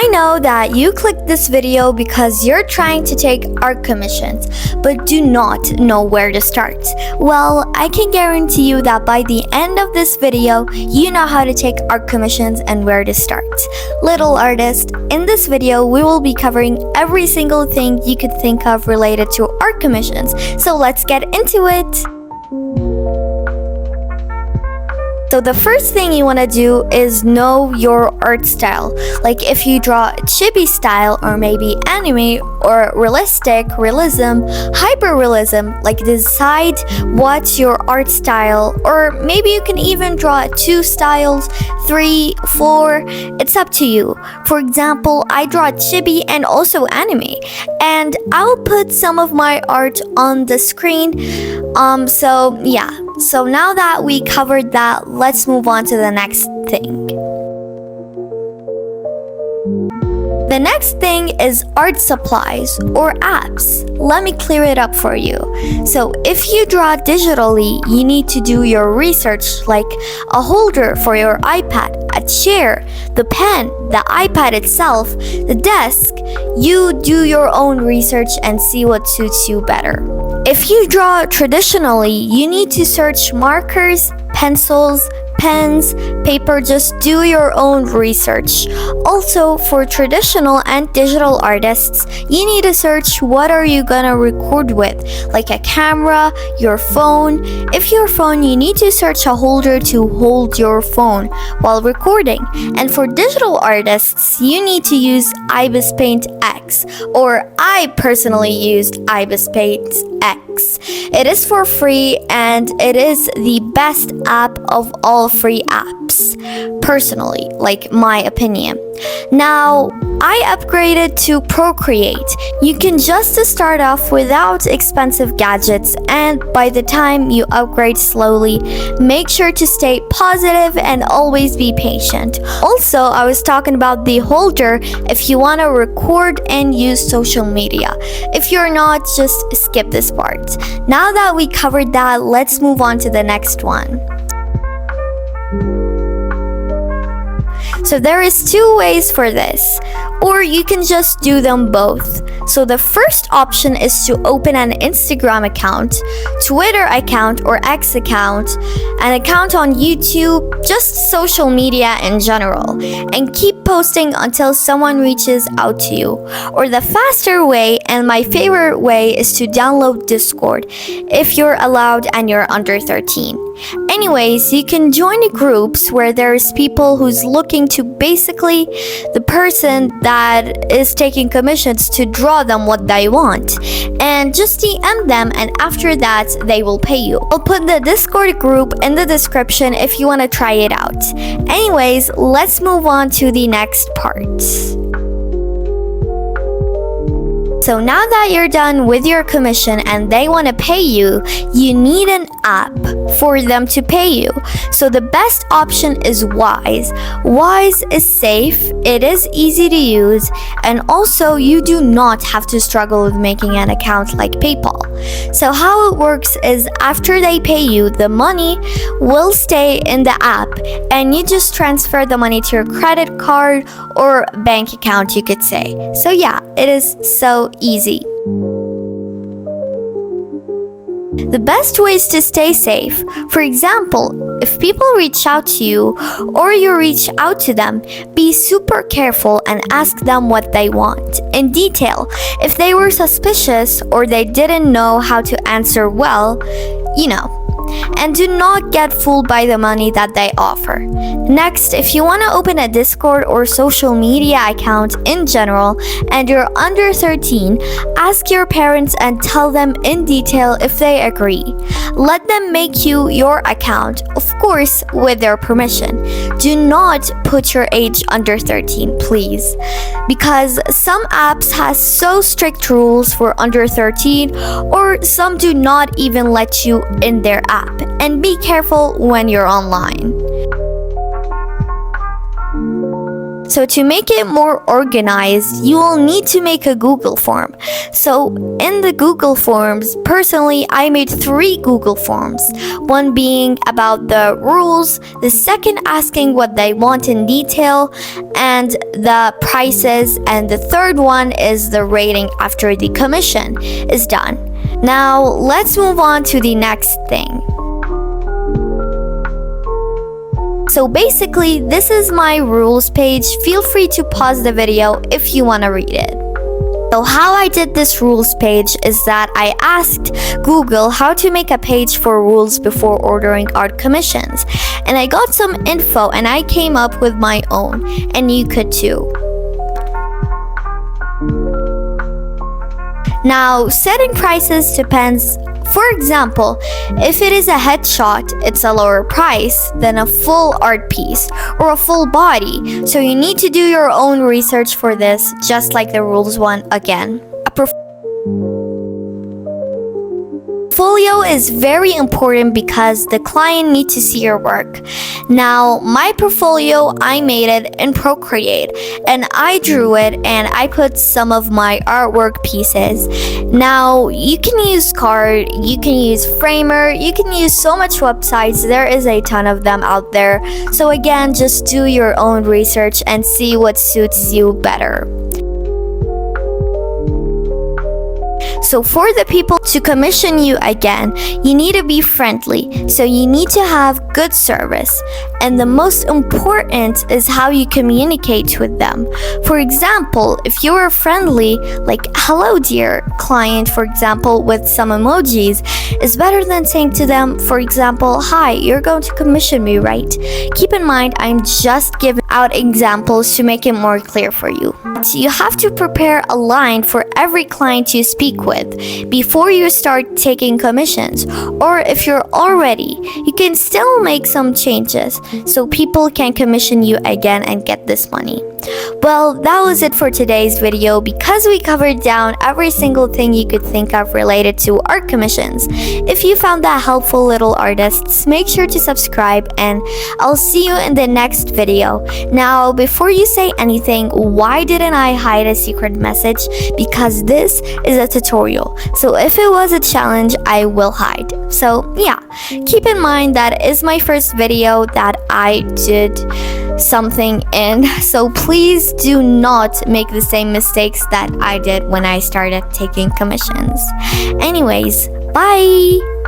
I know that you clicked this video because you're trying to take art commissions, but do not know where to start. Well, I can guarantee you that by the end of this video, you know how to take art commissions and where to start. Little artist, in this video, we will be covering every single thing you could think of related to art commissions. So let's get into it. So the first thing you want to do is know your art style. Like if you draw chibi style or maybe anime or realism, hyperrealism, like decide what's your art style, or maybe you can even draw 2 styles, 3, 4, it's up to you. For example, I draw chibi and also anime, and I'll put some of my art on the screen. So now that we covered that, let's move on to the next thing. The next thing is art supplies or apps. Let me clear it up for you. So if you draw digitally, you need to do your research, like a holder for your iPad, a chair, the pen, the iPad itself, the desk. You do your own research and see what suits you better. If you draw traditionally, you need to search markers, pencils, pens, paper. Just do your own research. Also, for traditional and digital artists, you need to search what are you gonna record with, like a camera, your phone. If your phone, you need to search a holder to hold your phone while recording. And for digital artists, you need to use IBIS Paint X, or I personally used IBIS Paint X. It is for free and it is the best app of all free apps, personally, like my opinion. Now, I upgraded to Procreate. You can just start off without expensive gadgets, and by the time you upgrade slowly, make sure to stay positive and always be patient. Also, I was talking about the holder if you want to record and use social media. If you're not, just skip this part. Now that we covered that, let's move on to the next one. So there is 2 ways for this, or you can just do them both. So the first option is to open an Instagram account, Twitter account or X account, an account on YouTube, just social media in general, and keep posting until someone reaches out to you. Or the faster way, and my favorite way, is to download Discord if you're allowed and you're under 13. Anyways, you can join groups where there's people who's looking to basically the person that is taking commissions to draw them what they want, and just DM them, and after that they will pay you. I'll put the Discord group in the description if you want to try it out. Anyways, let's move on to the next part. So now that you're done with your commission and they want to pay you, you need an app for them to pay you. So the best option is Wise. Wise is safe, it is easy to use, and also you do not have to struggle with making an account like PayPal. So how it works is after they pay you, the money will stay in the app and you just transfer the money to your credit card or bank account, you could say. So yeah, it is so easy. The best ways to stay safe. For example, if people reach out to you or you reach out to them, be super careful and ask them what they want in detail. If they were suspicious or they didn't know how to answer well, and do not get fooled by the money that they offer. Next, if you want to open a Discord or social media account in general and you're under 13, ask your parents and tell them in detail if they agree. Let them make you your account, of course, with their permission. Do not put your age under 13, please, because some apps has so strict rules for under 13, or some do not even let you in their app. And be careful when you're online. So to make it more organized, you will need to make a Google form. So in the Google Forms, personally, I made 3 Google Forms. One being about the rules, the second asking what they want in detail, and the prices, and the third one is the rating after the commission is done. Now, let's move on to the next thing. So basically, this is my rules page. Feel free to pause the video if you want to read it. So how I did this rules page is that I asked Google how to make a page for rules before ordering art commissions. And I got some info and I came up with my own, and you could too. Now, setting prices depends. For example, if it is a headshot, it's a lower price than a full art piece or a full body. So you need to do your own research for this, just like the rules one again. A portfolio is very important because the client needs to see your work. Now, my portfolio, I made it in Procreate and I drew it and I put some of my artwork pieces. Now, you can use Card, you can use Framer, you can use so much websites. There is a ton of them out there. So again, just do your own research and see what suits you better. So for the people to commission you again, you need to be friendly. So you need to have good service. And the most important is how you communicate with them. For example, if you are friendly, like hello dear client, for example, with some emojis, is better than saying to them, for example, hi, you're going to commission me, right? Keep in mind, I'm just giving out examples to make it more clear for you. So you have to prepare a line for every client you speak with before you start taking commissions. Or if you're all ready, you can still make some changes so people can commission you again and get this money. Well, that was it for today's video. Because we covered down every single thing you could think of related to art commissions. If you found that helpful, little artists, make sure to subscribe and I'll see you in the next video. Now, before you say anything, why didn't I hide a secret message? Because this is a tutorial. So if it was a challenge, I will hide. So yeah, keep in mind that is my first video that I did something in, so please do not make the same mistakes that I did when I started taking commissions. Anyways, bye!